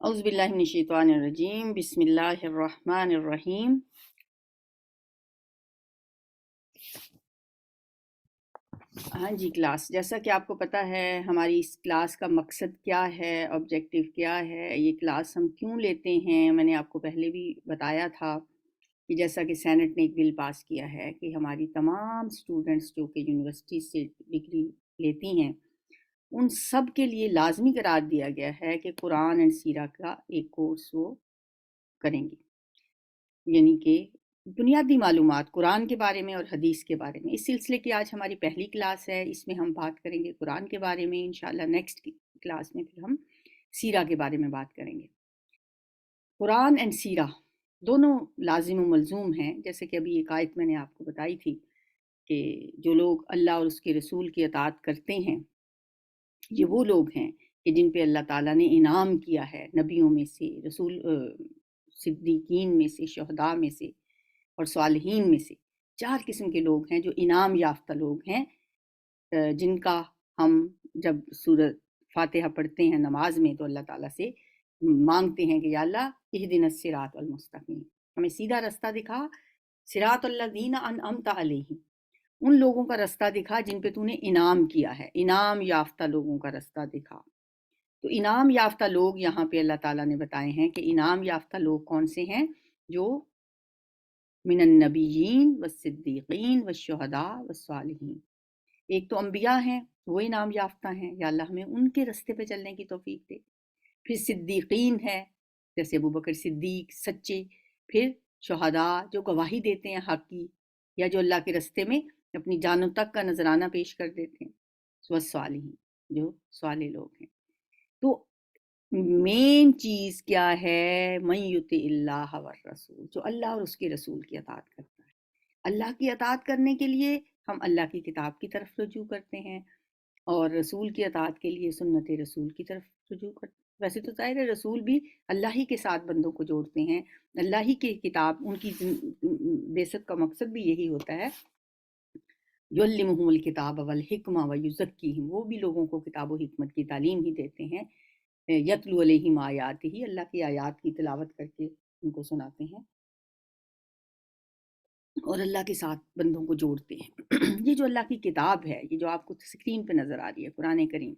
اعوذ باللہ من الشیطان الرجیم، بسم اللہ الرحمن الرحیم۔ ہاں جی کلاس، جیسا کہ آپ کو پتہ ہے ہماری اس کلاس کا مقصد کیا ہے، آبجیکٹیو کیا ہے، یہ کلاس ہم کیوں لیتے ہیں۔ میں نے آپ کو پہلے بھی بتایا تھا کہ جیسا کہ سینٹ نے ایک بل پاس کیا ہے کہ ہماری تمام سٹوڈنٹس جو کہ یونیورسٹی سے ڈگری لیتی ہیں ان سب کے لیے لازمی قرار دیا گیا ہے کہ قرآن اینڈ سیرہ کا ایک کورس وہ کریں گے، یعنی کہ بنیادی معلومات قرآن کے بارے میں اور حدیث کے بارے میں۔ اس سلسلے کی آج ہماری پہلی کلاس ہے، اس میں ہم بات کریں گے قرآن کے بارے میں، انشاءاللہ نیکسٹ کلاس میں پھر ہم سیرہ کے بارے میں بات کریں گے۔ قرآن اینڈ سیرہ دونوں لازم و ملزوم ہیں، جیسے کہ ابھی ایک آیت میں نے آپ کو بتائی تھی کہ جو لوگ اللہ اور اس کے رسول کی اطاعت کرتے ہیں یہ وہ لوگ ہیں کہ جن پہ اللہ تعالیٰ نے انعام کیا ہے، نبیوں میں سے، صدیقین میں سے، شہداء میں سے اور صالحین میں سے۔ چار قسم کے لوگ ہیں جو انعام یافتہ لوگ ہیں، جن کا ہم جب سورۃ فاتحہ پڑھتے ہیں نماز میں تو اللہ تعالیٰ سے مانگتے ہیں کہ یا اللہ اہدنا الصراط المستقیم، ہمیں سیدھا رستہ دکھا، صراط الذین انعمت علیہم، ان لوگوں کا رستہ دکھا جن پہ تو نے انعام کیا ہے، انعام یافتہ لوگوں کا رستہ دکھا۔ تو انعام یافتہ لوگ یہاں پہ اللہ تعالیٰ نے بتائے ہیں کہ انعام یافتہ لوگ کون سے ہیں، جو من النبیین والصدیقین والشہداء والصالحین۔ ایک تو انبیاء ہیں، وہ انعام یافتہ ہیں، یا اللہ ہمیں ان کے رستے پہ چلنے کی توفیق دے۔ پھر صدیقین ہے، جیسے ابوبکر صدیق سچے۔ پھر شہداء جو گواہی دیتے ہیں حق کی، یا جو اللہ کے رستے میں اپنی جانوں تک کا نذرانہ پیش کر دیتے ہیں۔ والصالحین جو صالح لوگ ہیں۔ تو مین چیز کیا ہے، من یطع اللہ والرسول، جو اللہ اور اس کے رسول کی اطاعت کرتا ہے۔ اللہ کی اطاعت کرنے کے لیے ہم اللہ کی کتاب کی طرف رجوع کرتے ہیں، اور رسول کی اطاعت کے لیے سنت رسول کی طرف رجوع کرتے ہیں۔ ویسے تو ظاہر ہے رسول بھی اللہ ہی کے ساتھ بندوں کو جوڑتے ہیں، اللہ ہی کی کتاب، ان کی بعثت کا مقصد بھی یہی ہوتا ہے، یعلمہم الکتاب والحکمہ ویزکیہم، وہ بھی لوگوں کو کتاب و حکمت کی تعلیم ہی دیتے ہیں۔ یتلو علیہم آیات ہی، اللہ کی آیات کی تلاوت کر کے ان کو سناتے ہیں اور اللہ کے ساتھ بندوں کو جوڑتے ہیں۔ یہ جو اللہ کی کتاب ہے، یہ جو آپ کو اسکرین پہ نظر آ رہی ہے، قرآن کریم،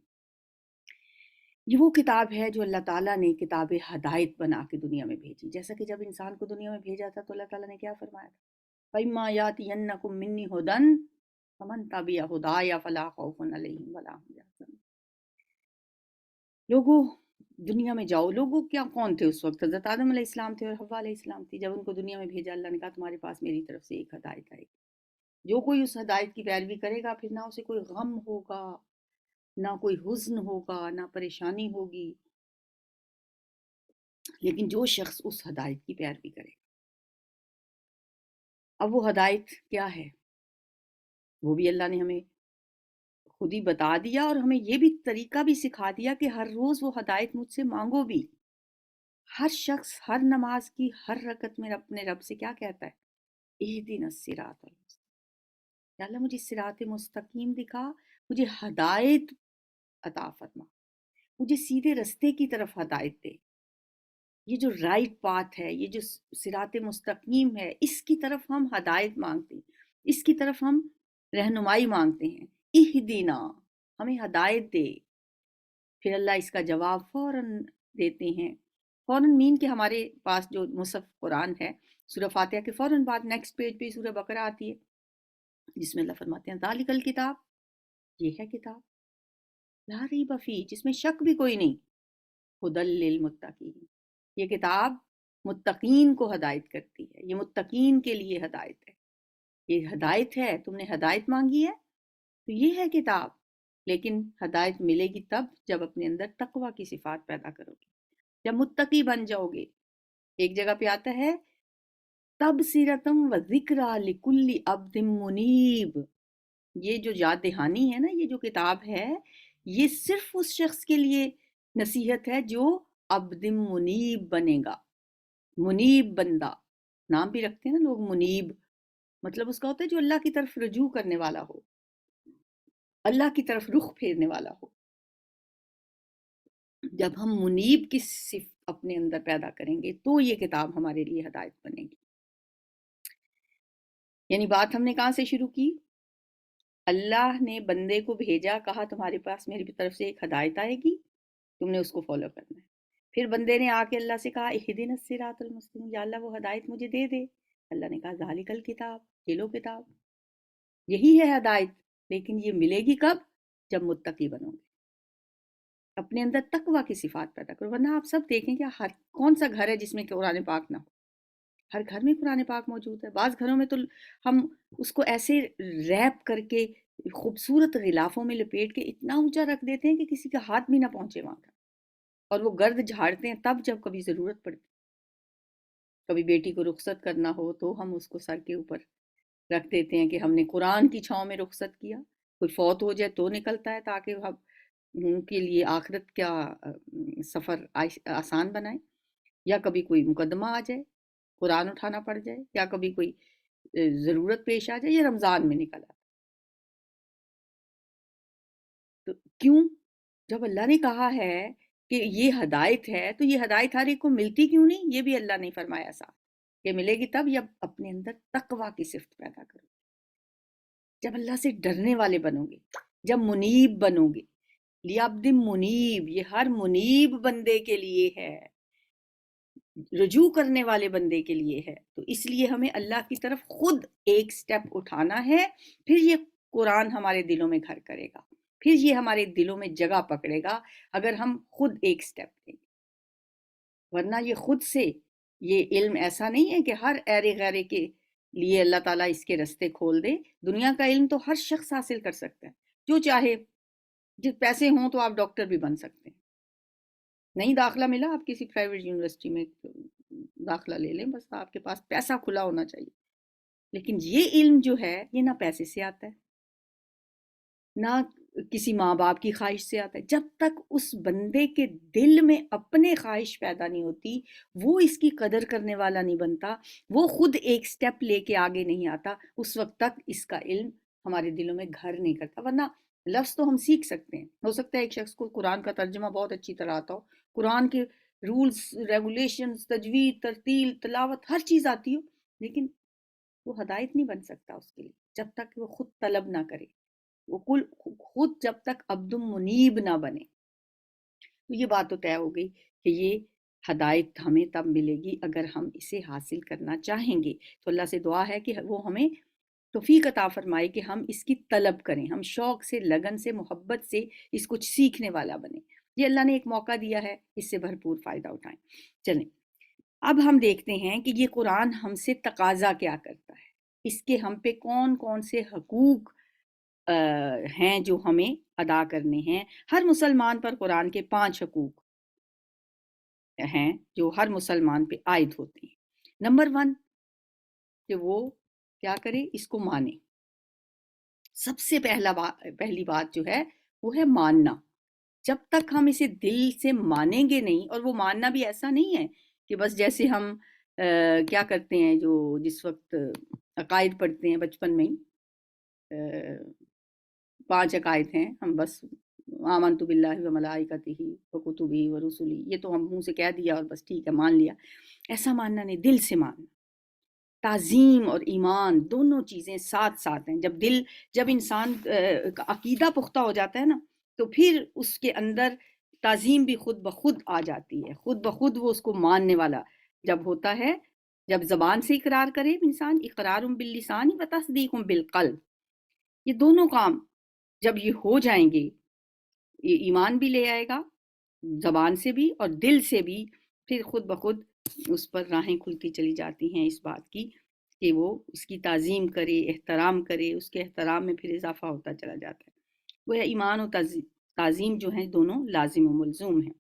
یہ وہ کتاب ہے جو اللہ تعالیٰ نے کتاب ہدایت بنا کے دنیا میں بھیجی۔ جیسا کہ جب انسان کو دنیا میں بھیجا تھا تو اللہ تعالیٰ نے کیا فرمایا تھا، فَإِمَّا يَأْتِيَنَّكُم مِّنِّي هُدًى فَمَن تَبِعَ هُدَايَ فَلَا خَوْفٌ عَلَيْهِمْ وَلَا هُمْ يَحْزَنُونَ۔ لوگوں دنیا میں جاؤ، لوگوں کیا کون تھے اس وقت؟ حضرت آدم علیہ السلام تھے اور حوا علیہ السلام تھی۔ جب ان کو دنیا میں بھیجا، اللہ نے کہا تمہارے پاس میری طرف سے ایک ہدایت آئے گی، جو کوئی اس ہدایت کی پیروی کرے گا پھر نہ اسے کوئی غم ہوگا، نہ کوئی حزن ہوگا، نہ پریشانی ہوگی، لیکن جو شخص اس ہدایت کی پیروی کرے گا۔ اب وہ ہدایت کیا ہے، وہ بھی اللہ نے ہمیں خود ہی بتا دیا، اور ہمیں یہ بھی طریقہ بھی سکھا دیا کہ ہر روز وہ ہدایت مجھ سے مانگو بھی۔ ہر شخص ہر نماز کی ہر رکعت میں اپنے رب سے کیا کہتا ہے، اہدنا الصراط المستقیم، یا اللہ مجھے صراط مستقیم دکھا، مجھے ہدایت عطا فرما، مجھے سیدھے رستے کی طرف ہدایت دے۔ یہ جو رائٹ پاتھ ہے، یہ جو صراط مستقیم ہے، اس کی طرف ہم ہدایت مانگتے ہیں، اس کی طرف ہم رہنمائی مانگتے ہیں۔ اہدنا، ہمیں ہدایت دے۔ پھر اللہ اس کا جواب فوراً دیتے ہیں، فوراً مین کہ ہمارے پاس جو مصحف قرآن ہے، سورہ فاتحہ کے فوراً بعد نیکسٹ پیج پہ سورہ بقرہ آتی ہے، جس میں اللہ فرماتے ہیں ذالک الکتاب، یہ ہے کتاب، لا ریب فیہ، جس میں شک بھی کوئی نہیں، ہدی للمتقین، یہ کتاب متقین کو ہدایت کرتی ہے، یہ متقین کے لیے ہدایت ہے، یہ ہدایت ہے، تم نے ہدایت مانگی ہے تو یہ ہے کتاب۔ لیکن ہدایت ملے گی تب جب اپنے اندر تقوی کی صفات پیدا کرو گے، جب متقی بن جاؤ گے۔ ایک جگہ پہ آتا ہے تبصرۃ و ذکریٰ لکل عبد منیب، یہ جو یاد دہانی ہے نا، یہ جو کتاب ہے، یہ صرف اس شخص کے لیے نصیحت ہے جو عبد منیب بنے گا۔ منیب بندہ، نام بھی رکھتے ہیں نا لوگ منیب، مطلب اس کا ہوتا ہے جو اللہ کی طرف رجوع کرنے والا ہو، اللہ کی طرف رخ پھیرنے والا ہو۔ جب ہم منیب کی صفت اپنے اندر پیدا کریں گے تو یہ کتاب ہمارے لیے ہدایت بنے گی. یعنی بات ہم نے کہاں سے شروع کی؟ اللہ نے بندے کو بھیجا، کہا تمہارے پاس میری طرف سے ایک ہدایت آئے گی، تم نے اس کو فالو کرنا ہے. پھر بندے نے آ کے اللہ سے کہا اہدنا الصراط المستقیم، یا اللہ وہ ہدایت مجھے دے دے. اللہ نے کہا ذالک الکتاب، یہ لو کتاب، یہی ہے ہدایت. لیکن یہ ملے گی کب؟ جب متقی بنو گے، اپنے اندر تقوی کی صفات پیدا کرو. ورنہ آپ سب دیکھیں کہ ہر کون سا گھر ہے جس میں قرآن پاک نہ ہو؟ ہر گھر میں قرآن پاک موجود ہے. بعض گھروں میں تو ہم اس کو ایسے ریپ کر کے خوبصورت غلافوں میں لپیٹ کے اتنا اونچا رکھ دیتے ہیں کہ کسی کا ہاتھ بھی نہ پہنچے وہاں کا، اور وہ گرد جھاڑتے ہیں تب جب کبھی ضرورت پڑتی. کبھی بیٹی کو رخصت کرنا ہو تو ہم اس کو سر کے اوپر رکھ دیتے ہیں کہ ہم نے قرآن کی چھاؤں میں رخصت کیا. کوئی فوت ہو جائے تو نکلتا ہے تاکہ ہم ان کے لیے آخرت کا سفر آسان بنائے، یا کبھی کوئی مقدمہ آ جائے قرآن اٹھانا پڑ جائے، یا کبھی کوئی ضرورت پیش آ جائے، یا رمضان میں نکل آتا. تو کیوں؟ جب اللہ نے کہا ہے کہ یہ ہدایت ہے تو یہ ہدایت ہر ایک کو ملتی کیوں نہیں؟ یہ بھی اللہ نے فرمایا ساتھ کہ ملے گی تب جب اپنے اندر تقوی کی صفت پیدا کرو، جب اللہ سے ڈرنے والے بنو گے، جب منیب بنو گے. لیابد منیب، یہ ہر منیب بندے کے لیے ہے، رجوع کرنے والے بندے کے لیے ہے. تو اس لیے ہمیں اللہ کی طرف خود ایک سٹیپ اٹھانا ہے، پھر یہ قرآن ہمارے دلوں میں گھر کرے گا، پھر یہ ہمارے دلوں میں جگہ پکڑے گا اگر ہم خود ایک سٹیپ لیں. ورنہ یہ خود سے یہ علم ایسا نہیں ہے کہ ہر ایرے غیرے کے لیے اللہ تعالیٰ اس کے رستے کھول دے. دنیا کا علم تو ہر شخص حاصل کر سکتا ہے جو چاہے. جس پیسے ہوں تو آپ ڈاکٹر بھی بن سکتے ہیں. نہیں داخلہ ملا، آپ کسی پرائیویٹ یونیورسٹی میں داخلہ لے لیں، بس آپ کے پاس پیسہ کھلا ہونا چاہیے. لیکن یہ علم جو ہے یہ نہ پیسے سے آتا ہے، نہ کسی ماں باپ کی خواہش سے آتا ہے. جب تک اس بندے کے دل میں اپنے خواہش پیدا نہیں ہوتی، وہ اس کی قدر کرنے والا نہیں بنتا، وہ خود ایک سٹیپ لے کے آگے نہیں آتا، اس وقت تک اس کا علم ہمارے دلوں میں گھر نہیں کرتا. ورنہ لفظ تو ہم سیکھ سکتے ہیں. ہو سکتا ہے ایک شخص کو قرآن کا ترجمہ بہت اچھی طرح آتا ہو، قرآن کے رولز ریگولیشنز، تجوید، ترتیل، تلاوت، ہر چیز آتی ہو، لیکن وہ ہدایت نہیں بن سکتا اس کے لیے جب تک وہ خود طلب نہ کرے، وہ خود جب تک عبد منیب نہ بنے. تو یہ بات تو طے ہو گئی کہ یہ ہدایت ہمیں تب ملے گی اگر ہم اسے حاصل کرنا چاہیں گے. تو اللہ سے دعا ہے کہ وہ ہمیں توفیق عطا فرمائے کہ ہم اس کی طلب کریں، ہم شوق سے، لگن سے، محبت سے اس کچھ سیکھنے والا بنیں. یہ اللہ نے ایک موقع دیا ہے، اس سے بھرپور فائدہ اٹھائیں. چلیں اب ہم دیکھتے ہیں کہ یہ قرآن ہم سے تقاضا کیا کرتا ہے، اس کے ہم پہ کون کون سے حقوق ہیں جو ہمیں ادا کرنے ہیں. ہر مسلمان پر قرآن کے 5 حقوق ہیں جو ہر مسلمان پہ عائد ہوتے ہیں. نمبر 1 کہ وہ کیا کرے، اس کو مانے. سب سے پہلی بات جو ہے وہ ہے ماننا. جب تک ہم اسے دل سے مانیں گے نہیں، اور وہ ماننا بھی ایسا نہیں ہے کہ بس جیسے ہم کیا کرتے ہیں جو جس وقت عقائد پڑھتے ہیں بچپن میں ہی، 5 عقائد ہیں، ہم بس آمنت باللہ و ملائکتہ و کتبہ و رسلی، یہ تو ہم منہ سے کہہ دیا اور بس ٹھیک ہے مان لیا. ایسا ماننا نہیں، دل سے ماننا. تعظیم اور ایمان دونوں چیزیں ساتھ ساتھ ہیں. جب انسان کا عقیدہ پختہ ہو جاتا ہے نا، تو پھر اس کے اندر تعظیم بھی خود بخود آ جاتی ہے. خود بخود وہ اس کو ماننے والا جب ہوتا ہے، جب زبان سے اقرار کرے انسان، اقرار باللسان و تصدیق بالقلب، یہ دونوں کام جب یہ ہو جائیں گے، یہ ایمان بھی لے آئے گا زبان سے بھی اور دل سے بھی، پھر خود بخود اس پر راہیں کھلتی چلی جاتی ہیں اس بات کی کہ وہ اس کی تعظیم کرے، احترام کرے. اس کے احترام میں پھر اضافہ ہوتا چلا جاتا ہے. وہ ایمان و تعظیم جو ہیں دونوں لازم و ملزوم ہیں.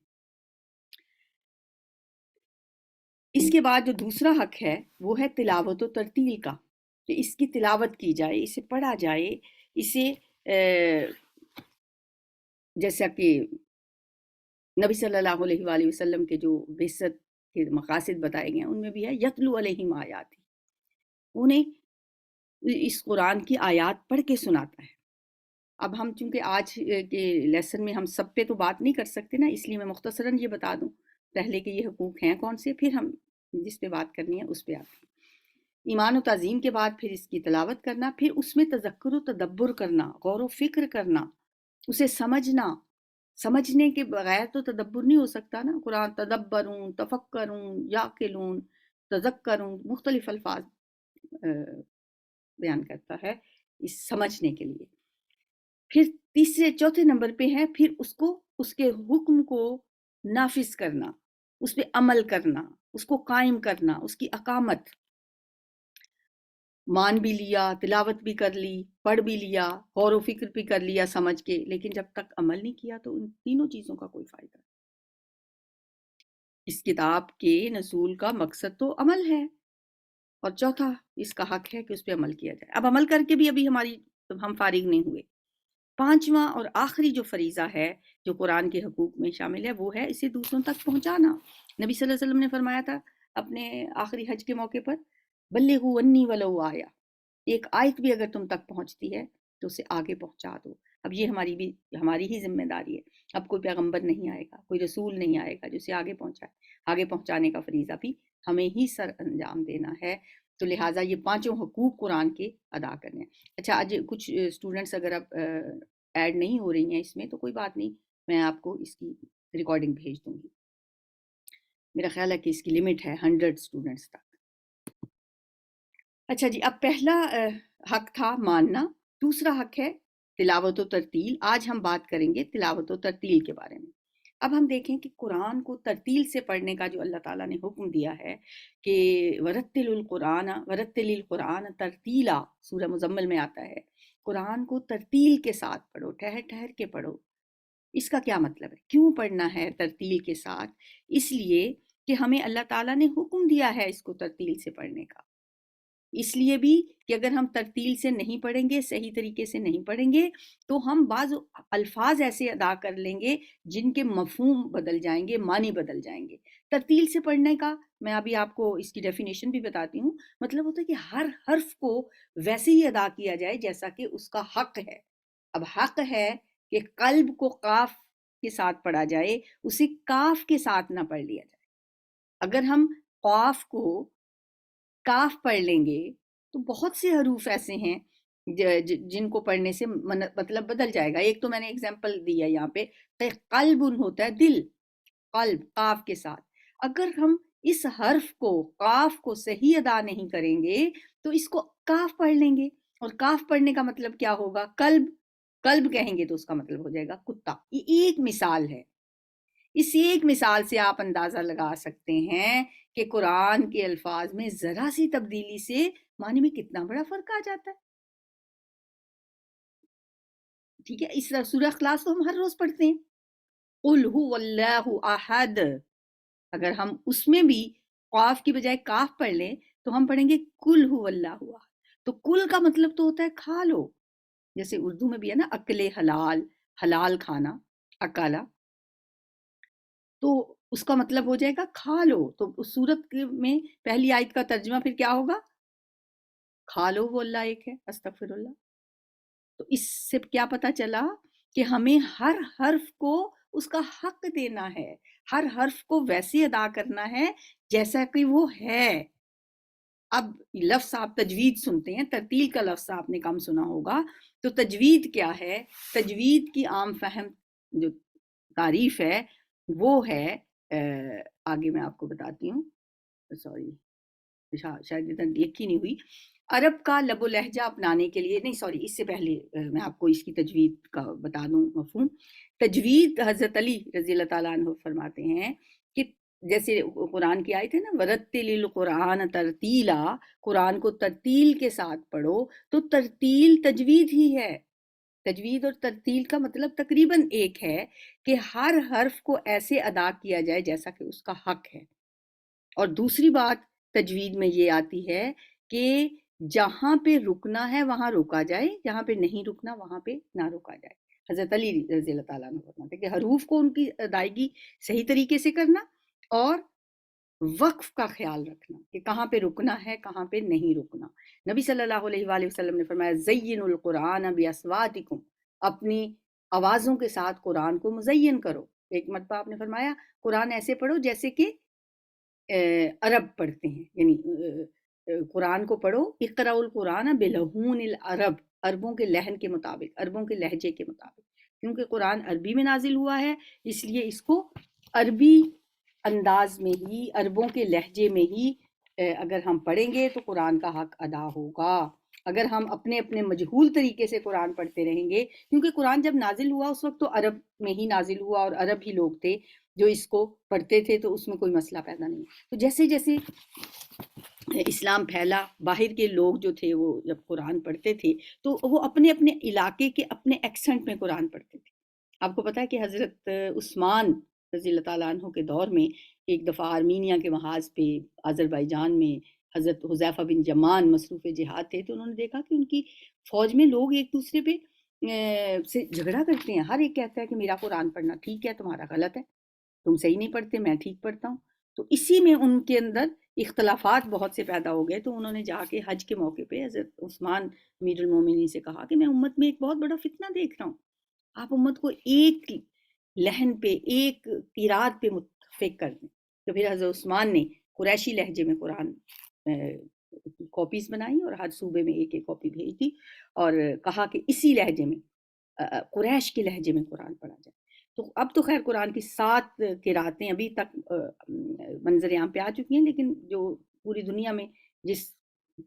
اس کے بعد جو دوسرا حق ہے وہ ہے تلاوت و ترتیل کا، کہ اس کی تلاوت کی جائے، اسے پڑھا جائے. اسے جیسا کہ نبی صلی اللہ علیہ وآلہ وسلم کے جو بعثت کے مقاصد بتائے گئے ہیں ان میں بھی ہے یتلو علیہم آیاتی، انہیں اس قرآن کی آیات پڑھ کے سناتا ہے. اب ہم چونکہ آج کے لیسن میں ہم سب پہ تو بات نہیں کر سکتے نا، اس لیے میں مختصراً یہ بتا دوں پہلے کہ یہ حقوق ہیں کون سے، پھر ہم جس پہ بات کرنی ہے اس پہ آتے ہیں۔ ایمان و تعظیم کے بعد پھر اس کی تلاوت کرنا، پھر اس میں تذکر و تدبر کرنا، غور و فکر کرنا، اسے سمجھنا۔ سمجھنے کے بغیر تو تدبر نہیں ہو سکتا نا۔ قرآن تدبرون، تفکرون، یاقلون، تذکرون، مختلف الفاظ بیان کرتا ہے اس سمجھنے کے لیے۔ پھر تیسرے چوتھے نمبر پہ ہے پھر اس کے حکم کو نافذ کرنا، اس پہ عمل کرنا، اس کو قائم کرنا، اس کی اقامت۔ مان بھی لیا، تلاوت بھی کر لی، پڑھ بھی لیا، غور و فکر بھی کر لیا سمجھ کے، لیکن جب تک عمل نہیں کیا تو ان تینوں چیزوں کا کوئی فائدہ نہیں۔ اس کتاب کے نزول کا مقصد تو عمل ہے، اور چوتھا اس کا حق ہے کہ اس پہ عمل کیا جائے۔ اب عمل کر کے بھی ابھی ہم فارغ نہیں ہوئے۔ پانچواں اور آخری جو فریضہ ہے جو قرآن کے حقوق میں شامل ہے، وہ ہے اسے دوسروں تک پہنچانا۔ نبی صلی اللہ علیہ وسلم نے فرمایا تھا اپنے آخری حج کے موقع پر، بلغوا انی ولو آیا، ایک آیت بھی اگر تم تک پہنچتی ہے تو اسے آگے پہنچا دو۔ اب یہ ہماری ہی ذمہ داری ہے۔ اب کوئی پیغمبر نہیں آئے گا، کوئی رسول نہیں آئے گا جو اسے آگے پہنچائے۔ آگے پہنچانے کا فریضہ بھی ہمیں ہی سر انجام دینا ہے۔ تو لہٰذا یہ پانچوں حقوق قرآن کے ادا کرنے ہیں۔ اچھا، آج کچھ اسٹوڈنٹس اگر اب ایڈ نہیں ہو رہی ہیں اس میں تو کوئی بات نہیں، میں آپ کو اس کی ریکارڈنگ بھیج دوں گی۔ میرا خیال ہے کہ اس کی لمٹ ہے 100 اسٹوڈنٹس تک۔ اچھا جی، اب پہلا حق تھا ماننا، دوسرا حق ہے تلاوت و ترتیل۔ آج ہم بات کریں گے تلاوت و ترتیل کے بارے میں۔ اب ہم دیکھیں کہ قرآن کو ترتیل سے پڑھنے کا جو اللہ تعالیٰ نے حکم دیا ہے کہ ورتل القرآن ترتیلا، سورہ مزمل میں آتا ہے، قرآن کو ترتیل کے ساتھ پڑھو، ٹھہر ٹھہر کے پڑھو۔ اس کا کیا مطلب ہے؟ کیوں پڑھنا ہے ترتیل کے ساتھ؟ اس لیے کہ ہمیں اللہ تعالیٰ نے حکم دیا ہے اس کو ترتیل سے پڑھنے کا۔ اس لیے بھی کہ اگر ہم ترتیل سے نہیں پڑھیں گے، صحیح طریقے سے نہیں پڑھیں گے، تو ہم بعض الفاظ ایسے ادا کر لیں گے جن کے مفہوم بدل جائیں گے، معنی بدل جائیں گے۔ ترتیل سے پڑھنے کا میں ابھی آپ کو اس کی ڈیفینیشن بھی بتاتی ہوں۔ مطلب ہوتا ہے کہ ہر حرف کو ویسے ہی ادا کیا جائے جیسا کہ اس کا حق ہے۔ اب حق ہے کہ قلب کو قاف کے ساتھ پڑھا جائے، اسے کاف کے ساتھ نہ پڑھ لیا جائے۔ اگر ہم قاف کو کاف پڑھ لیں گے تو بہت سے حروف ایسے ہیں جن کو پڑھنے سے مطلب بدل جائے گا۔ ایک تو میں نے ایگزامپل دیا یہاں پہ، قلب ہوتا ہے دل، قلب قاف کے ساتھ۔ اگر ہم اس حرف کو قاف کو صحیح ادا نہیں کریں گے تو اس کو کاف پڑھ لیں گے، اور کاف پڑھنے کا مطلب کیا ہوگا؟ قلب، قلب کہیں گے تو اس کا مطلب ہو جائے گا کتا۔ یہ ایک مثال ہے۔ اس ایک مثال سے آپ اندازہ لگا سکتے ہیں کہ قرآن کے الفاظ میں ذرا سی تبدیلی سے معنی میں کتنا بڑا فرق آ جاتا ہے۔ ٹھیک ہے، اس طرح سورہ اخلاص تو ہم ہر روز پڑھتے ہیں، قل هو اللہ احد۔ اگر ہم اس میں بھی قاف کی بجائے کاف پڑھ لیں تو ہم پڑھیں گے قل هو اللہ احد۔ تو کل کا مطلب تو ہوتا ہے کھا لو، جیسے اردو میں بھی ہے نا اکل حلال، حلال کھانا، اکالا، تو اس کا مطلب ہو جائے گا کھا لو۔ تو اس صورت میں پہلی آیت کا ترجمہ پھر کیا ہوگا؟ کھا لو وہ اللہ ایک ہے، استغفر اللہ۔ تو اس سے کیا پتا چلا کہ ہمیں ہر حرف کو اس کا حق دینا ہے، ہر حرف کو ویسے ادا کرنا ہے جیسا کہ وہ ہے۔ اب لفظ آپ تجوید سنتے ہیں، ترتیل کا لفظ آپ نے کم سنا ہوگا، تو تجوید کیا ہے؟ تجوید کی عام فہم جو تعریف ہے وہ ہے، آگے میں آپ کو بتاتی ہوں، سوری شاید ادھر لکھی نہیں ہوئی، عرب کا لب و لہجہ اپنانے کے لیے، نہیں سوری اس سے پہلے میں آپ کو اس کی تجوید کا بتا دوں مفہوم۔ تجوید حضرت علی رضی اللہ تعالیٰ عنہ فرماتے ہیں کہ جیسے قرآن کی آیت ہے نا ورتل القرآن ترتیلا، قرآن کو ترتیل کے ساتھ پڑھو، تو ترتیل تجوید ہی ہے۔ تجوید اور ترتیل کا مطلب تقریباً ایک ہے کہ ہر حرف کو ایسے ادا کیا جائے جیسا کہ اس کا حق ہے۔ اور دوسری بات تجوید میں یہ آتی ہے کہ جہاں پہ رکنا ہے وہاں روکا جائے، جہاں پہ نہیں رکنا وہاں پہ نہ روکا جائے۔ حضرت علی رضی اللہ تعالیٰ عنہ فرماتے ہیں کہ حروف کو ان کی ادائیگی صحیح طریقے سے کرنا، اور وقف کا خیال رکھنا کہ کہاں پہ رکنا ہے کہاں پہ نہیں رکنا۔ نبی صلی اللہ علیہ وآلہ وسلم نے فرمایا زینوا القرآن باصواتکم، اپنی آوازوں کے ساتھ قرآن کو مزین کرو۔ ایک مرتبہ آپ نے فرمایا قرآن ایسے پڑھو جیسے کہ عرب پڑھتے ہیں، یعنی قرآن کو پڑھو، اقرأ القرآن بلہون العرب، عربوں کے لہن کے مطابق، عربوں کے لہجے کے مطابق، کیونکہ قرآن عربی میں نازل ہوا ہے، اس لیے اس کو عربی انداز میں ہی، عربوں کے لہجے میں ہی اگر ہم پڑھیں گے تو قرآن کا حق ادا ہوگا۔ اگر ہم اپنے اپنے مجہول طریقے سے قرآن پڑھتے رہیں گے، کیونکہ قرآن جب نازل ہوا اس وقت تو عرب میں ہی نازل ہوا اور عرب ہی لوگ تھے جو اس کو پڑھتے تھے، تو اس میں کوئی مسئلہ پیدا نہیں۔ تو جیسے جیسے اسلام پھیلا، باہر کے لوگ جو تھے وہ جب قرآن پڑھتے تھے تو وہ اپنے اپنے علاقے کے اپنے ایکسنٹ میں قرآن پڑھتے تھے۔ آپ کو پتہ ہے کہ حضرت عثمان رضی اللہ تعالیٰ عنہ کے دور میں ایک دفعہ آرمینیا کے محاذ پہ آذربائیجان میں حضرت حذیفہ بن یمان مصروف جہاد تھے، تو انہوں نے دیکھا کہ ان کی فوج میں لوگ ایک دوسرے پہ سے جھگڑا کرتے ہیں، ہر ایک کہتا ہے کہ میرا قرآن پڑھنا ٹھیک ہے، تمہارا غلط ہے، تم صحیح نہیں پڑھتے، میں ٹھیک پڑھتا ہوں۔ تو اسی میں ان کے اندر اختلافات بہت سے پیدا ہو گئے، تو انہوں نے جا کے حج کے موقع پہ حضرت عثمان امیر المومنین سے کہا کہ میں امت میں ایک بہت بڑا فتنہ دیکھ رہا ہوں، آپ امت کو ایک لہن پہ، ایک قرات پہ متفق کر دیں۔ تو پھر حضرت عثمان نے قریشی لہجے میں قرآن کاپیز بنائی اور ہر صوبے میں ایک ایک کاپی بھیج دی اور کہا کہ اسی لہجے میں، قریش کے لہجے میں قرآن پڑھا جائے۔ تو اب تو خیر قرآن کی 7 قراتیں ابھی تک منظر عام پہ آ چکی ہیں، لیکن جو پوری دنیا میں جس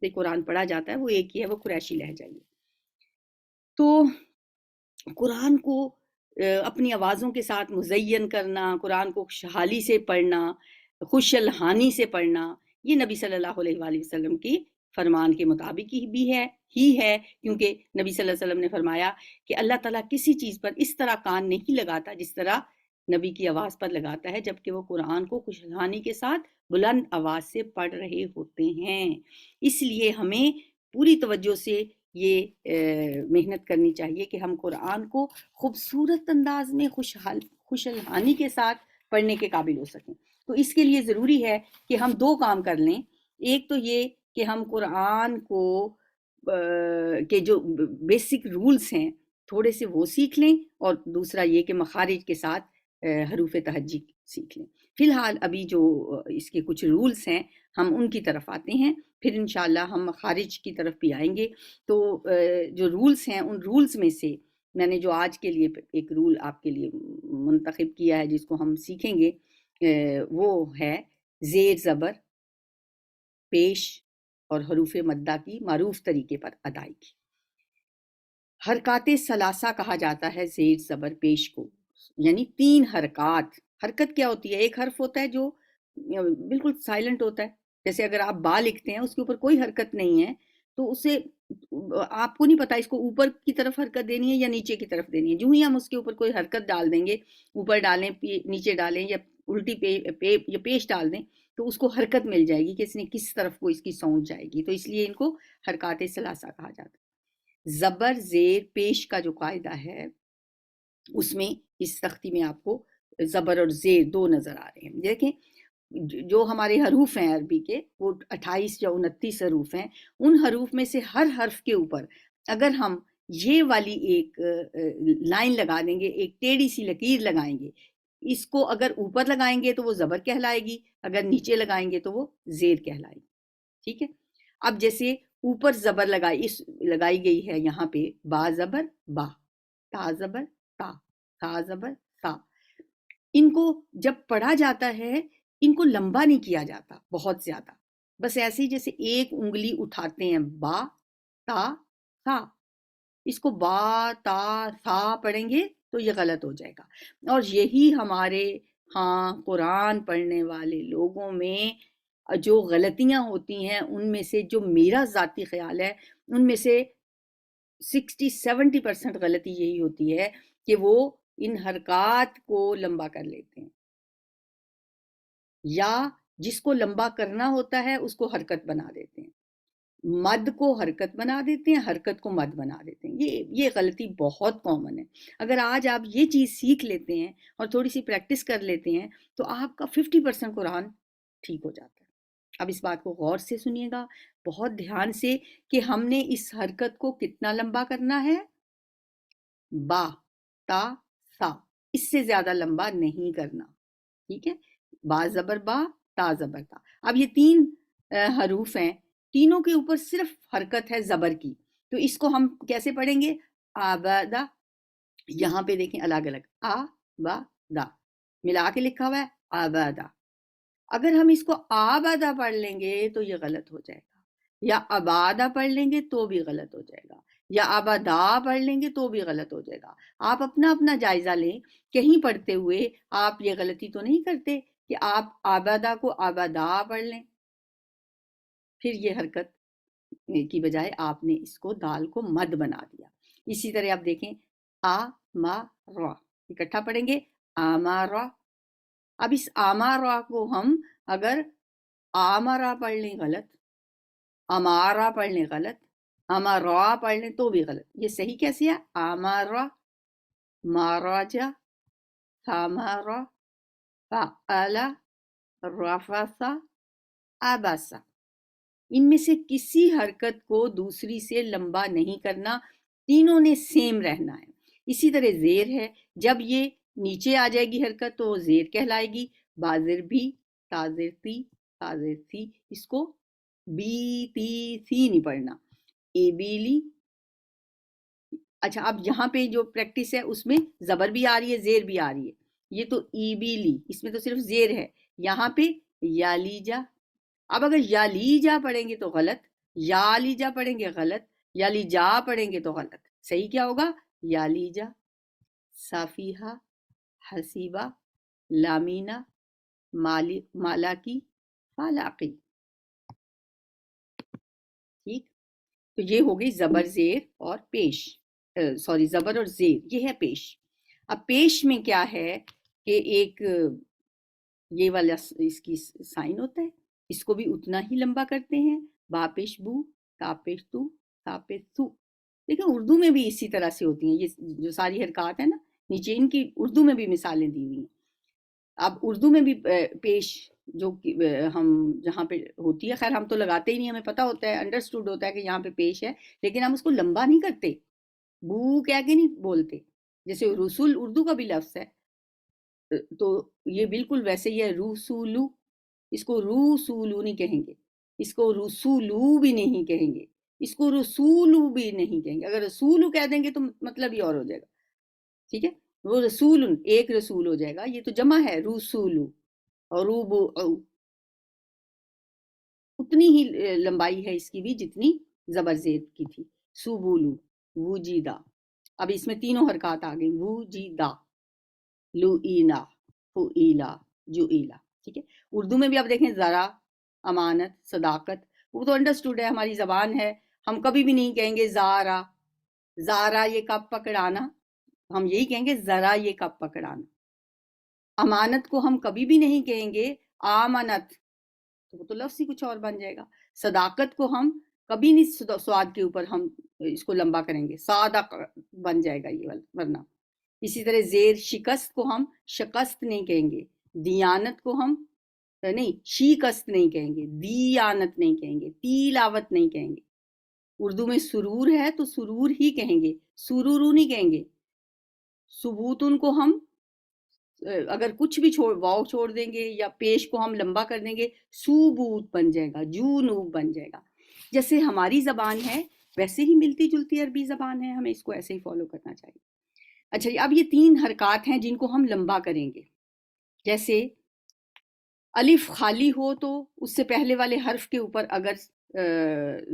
پہ قرآن پڑھا جاتا ہے وہ ایک ہی ہے، وہ قریشی لہجہ ہی ہے۔ تو قرآن کو اپنی آوازوں کے ساتھ مزین کرنا، قرآن کو خوشحالی سے پڑھنا، خوش الحانی سے پڑھنا، یہ نبی صلی اللہ علیہ وآلہ وسلم کی فرمان کے مطابق ہی ہے، کیونکہ نبی صلی اللہ علیہ وسلم نے فرمایا کہ اللہ تعالیٰ کسی چیز پر اس طرح کان نہیں لگاتا جس طرح نبی کی آواز پر لگاتا ہے، جبکہ وہ قرآن کو خوش الحانی کے ساتھ بلند آواز سے پڑھ رہے ہوتے ہیں۔ اس لیے ہمیں پوری توجہ سے یہ محنت کرنی چاہیے کہ ہم قرآن کو خوبصورت انداز میں خوش الحانی کے ساتھ پڑھنے کے قابل ہو سکیں۔ تو اس کے لیے ضروری ہے کہ ہم 2 کام کر لیں، ایک تو یہ کہ ہم قرآن کو کے جو بیسک رولز ہیں تھوڑے سے وہ سیکھ لیں، اور دوسرا یہ کہ مخارج کے ساتھ حروف تہجی سیکھ لیں۔ فی الحال ابھی جو اس کے کچھ رولز ہیں ہم ان کی طرف آتے ہیں، پھر انشاءاللہ ہم مخارج کی طرف بھی آئیں گے۔ تو جو رولز ہیں ان رولز میں سے میں نے جو آج کے لیے ایک رول آپ کے لیے منتخب کیا ہے جس کو ہم سیکھیں گے، وہ ہے زیر زبر، پیش اور حروف مدہ کی معروف طریقے پر ادائیگی۔ حرکات ثلاثہ کہا جاتا ہے زیر زبر پیش کو، یعنی 3 حرکات۔ حرکت کیا ہوتی ہے؟ ایک حرف ہوتا ہے جو بالکل سائلنٹ ہوتا ہے، جیسے اگر آپ با لکھتے ہیں اس کے اوپر کوئی حرکت نہیں ہے تو اسے آپ کو نہیں پتا اس کو اوپر کی طرف حرکت دینی ہے یا نیچے کی طرف دینی ہے۔ جو ہی ہم اس کے اوپر کوئی حرکت ڈال دیں گے، اوپر ڈالیں، نیچے ڈالیں، یا الٹی یا پیش ڈال دیں، تو اس کو حرکت مل جائے گی کہ اس نے کس طرف کو اس کی ساؤنڈ جائے گی۔ تو اس لیے ان کو حرکات ثلاثہ کہا جاتا ہے۔ زبر زیر پیش کا جو قاعدہ ہے اس میں اس تختی میں آپ کو زبر اور زیر 2 نظر آ رہے ہیں۔ دیکھیں جو ہمارے حروف ہیں عربی کے وہ 28 یا 29 حروف ہیں، ان حروف میں سے ہر حرف کے اوپر اگر ہم یہ والی ایک لائن لگا دیں گے، ایک ٹیڑھی سی لکیر لگائیں گے، اس کو اگر اوپر لگائیں گے تو وہ زبر کہلائے گی، اگر نیچے لگائیں گے تو وہ زیر کہلائے گی۔ ٹھیک ہے؟ اب جیسے اوپر زبر لگائی گئی ہے یہاں پہ با زبر با، تا زبر تا، تا زبر تا، ان کو جب پڑھا جاتا ہے ان کو لمبا نہیں کیا جاتا بہت زیادہ، بس ایسے ہی جیسے ایک انگلی اٹھاتے ہیں، با تا تھا، اس کو با تا تھا پڑھیں گے تو یہ غلط ہو جائے گا۔ اور یہی ہمارے ہاں قرآن پڑھنے والے لوگوں میں جو غلطیاں ہوتی ہیں، ان میں سے جو میرا ذاتی خیال ہے ان میں سے 60-70% غلطی یہی ہوتی ہے کہ وہ ان حرکات کو لمبا کر لیتے ہیں، یا جس کو لمبا کرنا ہوتا ہے اس کو حرکت بنا دیتے ہیں، مد کو حرکت بنا دیتے ہیں، حرکت کو مد بنا دیتے ہیں۔ یہ غلطی بہت کامن ہے۔ اگر آج آپ یہ چیز سیکھ لیتے ہیں اور تھوڑی سی پریکٹس کر لیتے ہیں تو آپ کا 50% قرآن ٹھیک ہو جاتا ہے۔ اب اس بات کو غور سے سنیے گا، بہت دھیان سے، کہ ہم نے اس حرکت کو کتنا لمبا کرنا ہے، با تا سا، اس سے زیادہ لمبا نہیں کرنا، ٹھیک ہے؟ با زبر با، تا زبر تا. اب یہ تین حروف ہیں، تینوں کے اوپر صرف حرکت ہے زبر کی، تو اس کو ہم کیسے پڑھیں گے؟ آبادا. یہاں پہ دیکھیں الگ الگ، آ با دا ملا کے لکھا ہوا ہے آبادا. اگر ہم اس کو آبادا پڑھ لیں گے تو یہ غلط ہو جائے گا، یا آبادا پڑھ لیں گے تو بھی غلط ہو جائے گا، یا آبادا پڑھ لیں گے تو بھی غلط ہو جائے گا. آپ اپنا اپنا جائزہ لیں، کہیں پڑھتے ہوئے آپ یہ غلطی تو نہیں کرتے کہ آپ آبادا کو آبادا پڑھ لیں، پھر یہ حرکت کی بجائے آپ نے اس کو دال کو مد بنا دیا. اسی طرح آپ دیکھیں آ ما را، اکٹھا پڑھیں گے آمارا. اب اس آمارا کو ہم اگر آمارا پڑھ لیں غلط، امارا پڑھ لیں غلط، امارا پڑھ لیں تو بھی غلط. یہ صحیح کیسے ہے؟ آمارا، ماراجا، تھامارا، فعلا، رفاسا، آباسا. ان میں سے کسی حرکت کو دوسری سے لمبا نہیں کرنا، تینوں نے سیم رہنا ہے. اسی طرح زیر ہے، جب یہ نیچے آ جائے گی حرکت تو وہ زیر کہلائے گی. بازر بھی، تازر تی، تازر تھی، اس کو بی تی سی نہیں پڑھنا. اے بیلی. اچھا اب یہاں پہ جو پریکٹس ہے اس میں زبر بھی آ رہی ہے، زیر بھی آ رہی ہے. یہ تو ای بیلی، اس میں تو صرف زیر ہے. یہاں پہ یا لیجا. اب اگر یا لیجا پڑھیں گے تو غلط، یا لیجا پڑھیں گے غلط، یا لیجا پڑھیں گے تو غلط. صحیح کیا ہوگا؟ یا لیجا. صافیہ، حسیبہ، لامینا، مالاکی، فالاقی. ٹھیک، تو یہ ہو گئی زبر زیر اور پیش، سوری زبر اور زیر، یہ ہے پیش. اب پیش میں کیا ہے کہ ایک یہ والا اس کی سائن ہوتا ہے، اس کو بھی اتنا ہی لمبا کرتے ہیں. با پیش بو، تا پیش تو، تا پیش تو. دیکھیں اردو میں بھی اسی طرح سے ہوتی ہیں یہ جو ساری حرکات ہیں نا، نیچے ان کی اردو میں بھی مثالیں دی ہوئی ہیں. اب اردو میں بھی پیش جو ہم جہاں پہ ہوتی ہے، خیر ہم تو لگاتے ہی نہیں، ہمیں پتہ ہوتا ہے، انڈرسٹوڈ ہوتا ہے کہ یہاں پہ پیش ہے، لیکن ہم اس کو لمبا نہیں کرتے، بو کہہ کے نہیں بولتے. جیسے رسول اردو کا بھی لفظ ہے، تو یہ بالکل ویسے ہی ہے، رسولو. اس کو رسولو نہیں کہیں گے، اس کو رسولو بھی نہیں کہیں گے، اس کو رسولو بھی نہیں کہیں گے. اگر رسولو کہہ دیں گے تو مطلب ہی اور ہو جائے گا. ٹھیک ہے، وہ رسول ایک رسول ہو جائے گا، یہ تو جمع ہے رسولو. اور روبو اتنی ہی لمبائی ہے اس کی بھی جتنی زبر زیر کی تھی. سوبولو، وجیدہ. اب اس میں تینوں حرکات آ گئی، وجیدہ، لوئینا، فوئیلا، جوئیلا. ٹھیک ہے، اردو میں بھی آپ دیکھیں ذرا، امانت، صداقت، وہ تو انڈرسٹوڈ ہے، ہماری زبان ہے، ہم کبھی بھی نہیں کہیں گے زارا. زارا یہ کب پکڑانا، ہم یہی کہیں گے ذرا یہ کب پکڑانا. امانت کو ہم کبھی بھی نہیں کہیں گے آمنت، تو وہ تو لفظ ہی کچھ اور بن جائے گا. صداقت کو ہم کبھی نہیں سواد کے اوپر ہم اس کو لمبا کریں گے، صادق بن جائے گا یہ ورنہ. اسی طرح زیر شکست کو ہم شکست نہیں کہیں گے، دیانت کو ہم نہیں شیکست نہیں کہیں گے، دیانت نہیں کہیں گے، تیلاوت نہیں کہیں گے. اردو میں سرور ہے تو سرور ہی کہیں گے، سرورو نہیں کہیں گے. ثبوتن کو ہم اگر کچھ بھی واو چھوڑ دیں گے یا پیش کو ہم لمبا کر دیں گے، سوبوت بن جائے گا، جونوب بن جائے گا. جیسے ہماری زبان ہے ویسے ہی ملتی جلتی عربی زبان ہے، ہمیں اس کو ایسے ہی فالو کرنا چاہیے. اچھا اب یہ تین حرکات ہیں جن کو ہم لمبا کریں گے. جیسے الف خالی ہو تو اس سے پہلے والے حرف کے اوپر اگر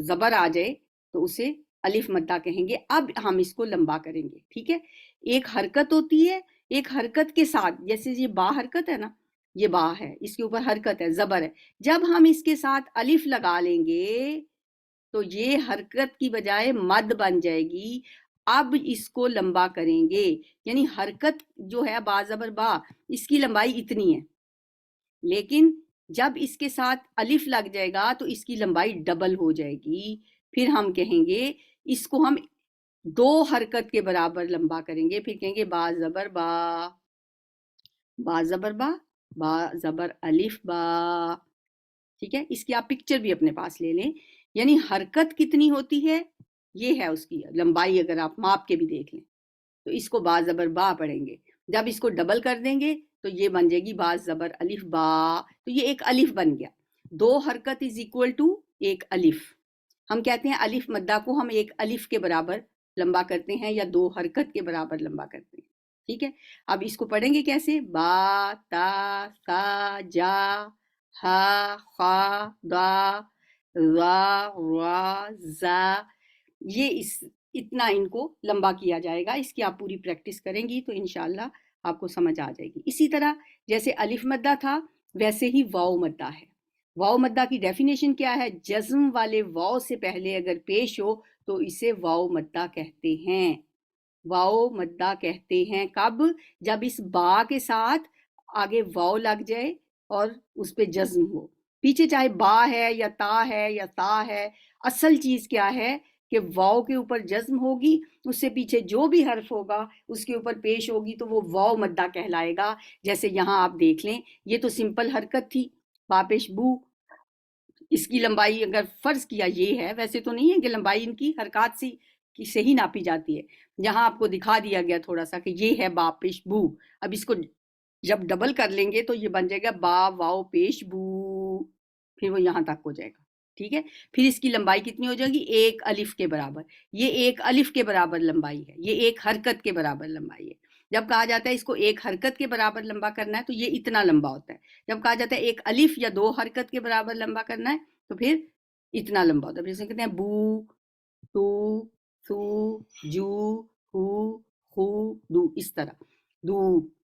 زبر آ جائے تو اسے الف مدہ کہیں گے. اب ہم اس کو لمبا کریں گے. ٹھیک ہے، ایک حرکت ہوتی ہے، ایک حرکت کے ساتھ، جیسے یہ با حرکت ہے نا، یہ با ہے، اس کے اوپر حرکت ہے، زبر ہے. جب ہم اس کے ساتھ الف لگا لیں گے تو یہ حرکت کی بجائے مد بن جائے گی. اب اس کو لمبا کریں گے، یعنی حرکت جو ہے با زبر با، اس کی لمبائی اتنی ہے، لیکن جب اس کے ساتھ الف لگ جائے گا تو اس کی لمبائی ڈبل ہو جائے گی. پھر ہم کہیں گے اس کو ہم دو حرکت کے برابر لمبا کریں گے، پھر کہیں گے با زبر با، با زبر با، با زبر الف با. ٹھیک ہے، اس کی آپ پکچر بھی اپنے پاس لے لیں، یعنی حرکت کتنی ہوتی ہے یہ ہے اس کی لمبائی، اگر آپ ماپ کے بھی دیکھ لیں. تو اس کو با زبر با پڑھیں گے. جب اس کو ڈبل کر دیں گے تو یہ بن جائے گی با زبر الف با. تو یہ ایک الف بن گیا. 2 حرکت از اکول ٹو ایک الف. ہم کہتے ہیں الف مدہ کو ہم ایک الف کے برابر لمبا کرتے ہیں یا 2 حرکت کے برابر لمبا کرتے ہیں. ٹھیک ہے. اب اس کو پڑھیں گے کیسے؟ با تا سا جا ہا خا دا را را زا. یہ اتنا ان کو لمبا کیا جائے گا. اس کی آپ پوری پریکٹس کریں گی تو انشاءاللہ آپ کو سمجھ آ جائے گی. اسی طرح جیسے الف مدہ تھا ویسے ہی واو مدہ ہے. واو مدہ کی ڈیفینیشن کیا ہے؟ جزم والے واو سے پہلے اگر پیش ہو تو اسے واو مدہ کہتے ہیں. واو مدہ کہتے ہیں کب؟ جب اس با کے ساتھ آگے واو لگ جائے اور اس پہ جزم ہو. پیچھے چاہے با ہے یا تا ہے یا تا ہے، اصل چیز کیا ہے کہ واو کے اوپر جزم ہوگی، اس سے پیچھے جو بھی حرف ہوگا اس کے اوپر پیش ہوگی تو وہ واو مدہ کہلائے گا. جیسے یہاں آپ دیکھ لیں، یہ تو سمپل حرکت تھی با پیش بو. اس کی لمبائی اگر فرض کیا یہ ہے، ویسے تو نہیں ہے کہ لمبائی ان کی حرکات سے ہی ناپی جاتی ہے. یہاں آپ کو دکھا دیا گیا تھوڑا سا کہ یہ ہے با پیش بو. اب اس کو جب ڈبل کر لیں گے تو یہ بن جائے گا با واو پیش بو، پھر وہ یہاں تک ہو جائے گا. ٹھیک ہے. پھر اس کی لمبائی کتنی ہو جائے گی؟ ایک الف کے برابر. یہ ایک الف کے برابر لمبائی ہے، یہ ایک حرکت کے برابر لمبائی ہے. جب کہا جاتا ہے اس کو ایک حرکت کے برابر لمبا کرنا ہے تو یہ اتنا لمبا ہوتا ہے. جب کہا جاتا ہے ایک الف یا 2 حرکت کے برابر لمبا کرنا ہے تو پھر اتنا لمبا ہوتا ہے. پھر اسے کہتے ہیں بو تو سو جو ہو خو دو. اس طرح دو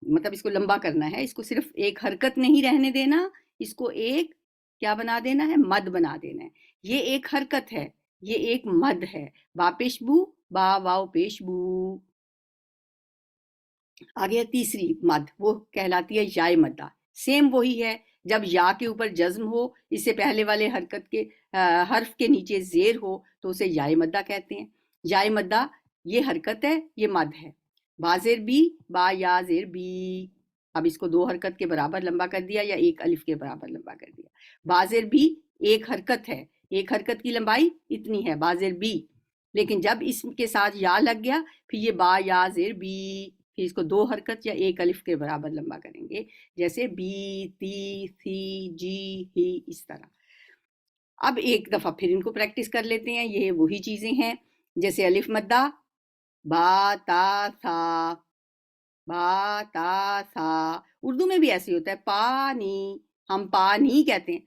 مطلب اس کو لمبا کرنا ہے. اس کو صرف ایک حرکت نہیں رہنے دینا، اس کو ایک کیا بنا دینا ہے؟ مد بنا دینا ہے. یہ ایک حرکت ہے، یہ ایک مد ہے. با پیش بو با واو پیش بو. آگے تیسری مد، وہ کہلاتی ہے یائے مدہ. سیم وہی ہے، جب یا کے اوپر جزم ہو، اس سے پہلے والے حرکت کے حرف کے نیچے زیر ہو تو اسے یائے مدہ کہتے ہیں. یائے مدہ یہ حرکت ہے، یہ مد ہے. با زیر بی با یا زیر بی. اب اس کو 2 حرکت کے برابر لمبا کر دیا یا ایک الف کے برابر لمبا کر دیا. با زیر بی ایک حرکت ہے، ایک حرکت کی لمبائی اتنی ہے با زیر بی. لیکن جب اس کے ساتھ یا لگ گیا پھر یہ با یا زیر بی، پھر اس کو 2 حرکت یا ایک الف کے برابر لمبا کریں گے. جیسے بی تی سی جی ہی. اس طرح اب ایک دفعہ پھر ان کو پریکٹس کر لیتے ہیں. یہ وہی چیزیں ہیں جیسے الف مدہ با تا سا با تا سا. اردو میں بھی ایسے ہوتا ہے پانی. ہم پانی کہتے ہیں،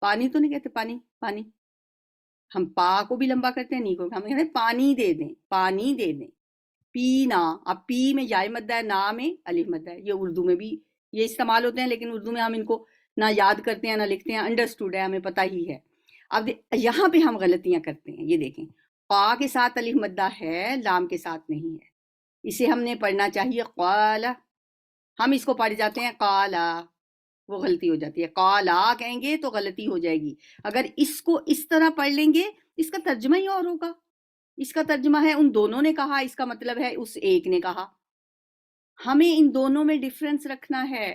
پانی تو نہیں کہتے پانی پانی. ہم پا کو بھی لمبا کرتے ہیں، نی کو ہم کہتے ہیں پانی دے دیں پانی دے دیں. پینا، اب پی میں یائے مدہ ہے، نا میں الف مدہ ہے. یہ اردو میں بھی یہ استعمال ہوتے ہیں، لیکن اردو میں ہم ان کو نہ یاد کرتے ہیں نہ لکھتے ہیں. انڈرسٹوڈ ہے، ہمیں پتہ ہی ہے. اب یہاں پہ ہم غلطیاں کرتے ہیں. یہ دیکھیں قا کے ساتھ الف مدہ ہے، لام کے ساتھ نہیں ہے. اسے ہم نے پڑھنا چاہیے قالا. ہم اس کو پڑھ جاتے ہیں قالا، وہ غلطی ہو جاتی ہے. قالا کہیں گے تو غلطی ہو جائے گی. اگر اس کو اس طرح پڑھ لیں گے اس کا ترجمہ ہی اور ہوگا. اس کا ترجمہ ہے ان دونوں نے کہا، اس کا مطلب ہے اس ایک نے کہا. ہمیں ان دونوں میں ڈفرنس رکھنا ہے.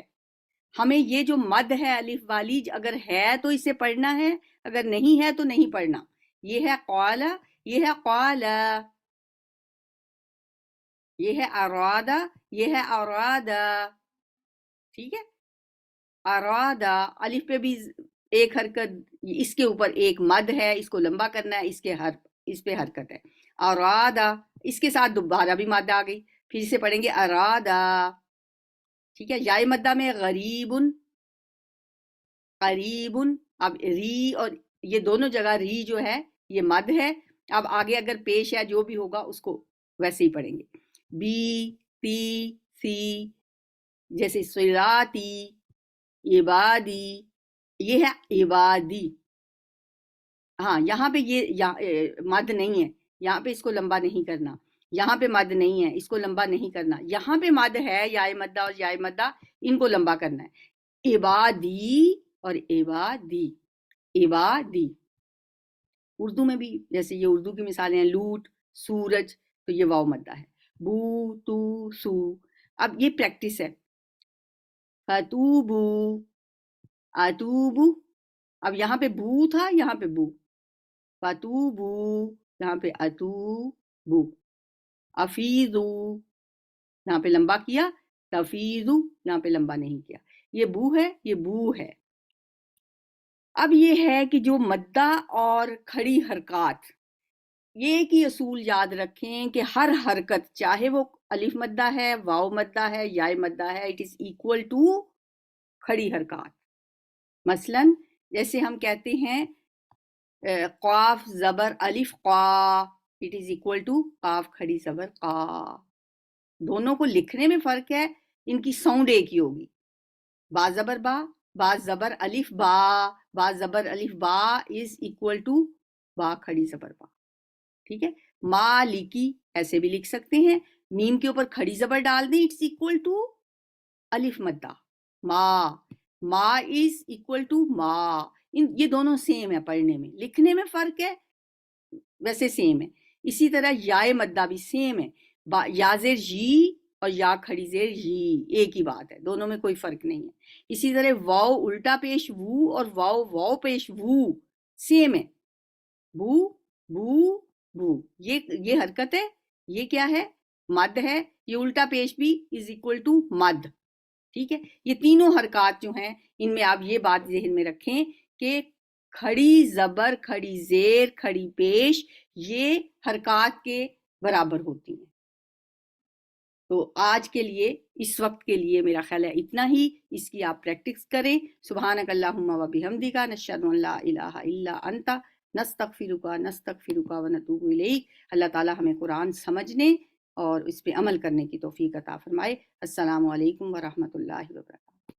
ہمیں یہ جو مد ہے الف والی اگر ہے تو اسے پڑھنا ہے، اگر نہیں ہے تو نہیں پڑھنا. یہ ہے قالا، یہ ہے قالا. یہ ہے ارادہ، یہ ہے ارادہ. ٹھیک ہے. ارادہ الف پہ بھی ایک حرکت، اس کے اوپر ایک مد ہے، اس کو لمبا کرنا ہے. اس پہ حرکت ہے. ارادہ اس کے ساتھ دوبارہ بھی مد آ گئی، پھر اسے پڑھیں گے ارادہ. ٹھیک ہے. یائے مدہ میں غریب قریب. اب ری اور یہ دونوں جگہ ری جو ہے یہ مد ہے. اب آگے اگر پیش ہے جو بھی ہوگا اس کو ویسے ہی پڑھیں گے. بی تی سی. جیسے صراطی عبادی، یہ ہے عبادی. ہاں یہاں پہ یہ مد نہیں ہے، یہاں پہ اس کو لمبا نہیں کرنا. یہاں پہ مد نہیں ہے، اس کو لمبا نہیں کرنا. یہاں پہ مد ہے، یائے مدہ اور یائے مدہ، ان کو لمبا کرنا ہے. عبادی اور عبادی. عبادی اردو میں بھی جیسے یہ اردو کی مثالیں ہیں لوٹ سورج، تو یہ واو مدہ ہے. بو تو سو. اب یہ پریکٹس ہے. فتوبو اتوبو. اب یہاں پہ بو تھا، یہاں پہ بو. فتوبو، یہاں پہ اتوبو. افیدو یہاں پہ لمبا کیا، تفیضو یہاں پہ لمبا نہیں کیا. یہ بو ہے، یہ بو ہے. اب یہ ہے کہ جو مدہ اور کھڑی حرکات، یہ ایک ہی اصول یاد رکھیں کہ ہر حرکت چاہے وہ الف مدہ ہے، واو مدہ ہے، یا مدہ ہے، اٹ از ایکول ٹو کھڑی حرکات. مثلا جیسے ہم کہتے ہیں قاف زبر الف قا، اٹ از ایکول ٹو قاف کھڑی زبر قا. دونوں کو لکھنے میں فرق ہے، ان کی ساؤنڈ ایک ہی ہوگی. با زبر با زبر الف با زبر الف با از ایکول ٹو با کھڑی زبر با. ٹھیک ہے. مالکی ایسے بھی لکھ سکتے ہیں، میم کے اوپر کھڑی زبر ڈال دیں، اٹس ایکول ٹو الف مدہ. ما از ایکول ٹو ما. یہ دونوں سیم ہے، پڑھنے میں، لکھنے میں فرق ہے، ویسے سیم ہے. اسی طرح یا مدہ بھی سیم ہے، یا زیر جی اور یا کھڑی زیر جی ایک ہی بات ہے، دونوں میں کوئی فرق نہیں ہے. اسی طرح واو الٹا پیش وو اور واو واو پیش وو سیم ہے. بو بو بو یہ حرکت ہے، یہ کیا ہے؟ مد ہے. یہ الٹا پیش بھی از اکول ٹو مد. ٹھیک ہے. یہ تینوں حرکات جو ہیں ان میں آپ یہ بات ذہن میں رکھیں کہ کھڑی زبر کھڑی زیر کھڑی پیش یہ حرکات کے برابر ہوتی ہیں. تو آج کے لیے، اس وقت کے لیے میرا خیال ہے اتنا ہی. اس کی آپ پریکٹس کریں. سبحانک اللہم و بحمدک نشہد ان لا الہ الا انت نستغفرک و نتوب الیک. اللہ تعالی ہمیں قرآن سمجھنے اور اس پہ عمل کرنے کی توفیق عطا فرمائے. السلام علیکم ورحمۃ اللہ وبرکاتہ.